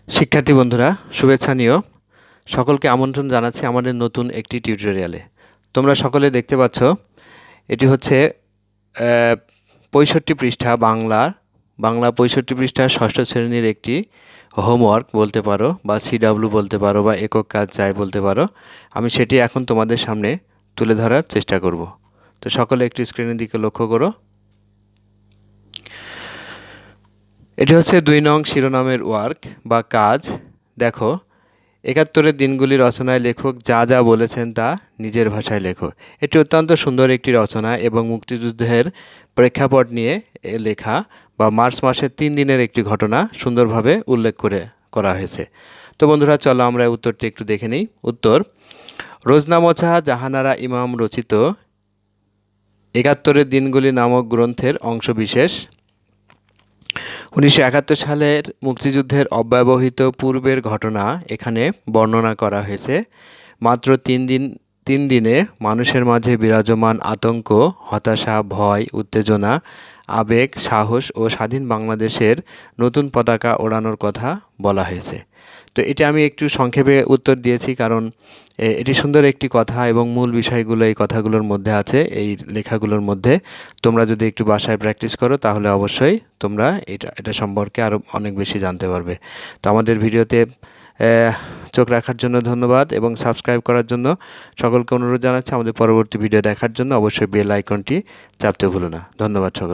শিক্ষার্থী বন্ধুরা শুভেচ্ছা নিও। সকলকে আমন্ত্রণ জানাচ্ছি আমাদের নতুন একটি টিউটোরিয়ালে। তোমরা সকলে দেখতে পাচ্ছ এটি হচ্ছে ৬৫ পৃষ্ঠা বাংলা ৬৫ পৃষ্ঠা ষষ্ঠ শ্রেণীর একটি হোমওয়ার্ক বলতে পারো, বা সিডাব্লিউ বলতে পারো, বা একক কাজ যাই বলতে পারো। আমি সেটি এখন তোমাদের সামনে তুলে ধরার চেষ্টা করব। তো সকলে একটু স্ক্রিনের দিকে লক্ষ্য করো। এটি হচ্ছে ২ নং শিরোনামের ওয়ার্ক বা কাজ। দেখো, ৭১-এর দিনগুলি রচনায় লেখক যা যা বলেছেন তা নিজের ভাষায় লেখো। এটি অত্যন্ত সুন্দর একটি রচনা এবং মুক্তিযুদ্ধের প্রেক্ষাপট নিয়ে লেখা, বা মার্চ মাসের ৩ দিনের একটি ঘটনা সুন্দরভাবে উল্লেখ করা হয়েছে। তো বন্ধুরা, চলো আমরা উত্তরটি একটু দেখে নিই। উত্তর: রোজনামচা জাহানারা ইমাম রচিত ৭১-এর দিনগুলি নামক গ্রন্থের অংশবিশেষ ১৯৭১ সালের মুক্তিযুদ্ধের অব্যবহিত পূর্বের ঘটনা এখানে বর্ণনা করা হয়েছে। মাত্র ৩ দিনে মানুষের মাঝে বিরাজমান আতঙ্ক, হতাশা, ভয়, উত্তেজনা, আবেগ, সাহস ও স্বাধীন বাংলাদেশের নতুন পতাকা ওড়ানোর কথা বলা হয়েছে। তো এটা আমি একটু সংক্ষেপে উত্তর দিয়েছি, কারণ এটি সুন্দর একটি কথা এবং মূল বিষয়গুলো এই কথাগুলোর মধ্যে আছে, এই লেখাগুলোর মধ্যে। তোমরা যদি একটু বাসায় প্র্যাকটিস করো তাহলে অবশ্যই তোমরা এটা সম্পর্কে আরও অনেক বেশি জানতে পারবে। তো আমাদের ভিডিওতে চোখ রাখার জন্য ধন্যবাদ, এবং সাবস্ক্রাইব করার জন্য সকলকে অনুরোধ জানাচ্ছি। আমাদের পরবর্তী ভিডিও দেখার জন্য অবশ্যই বেল আইকনটি চাপতে ভুলো না। ধন্যবাদ সকল।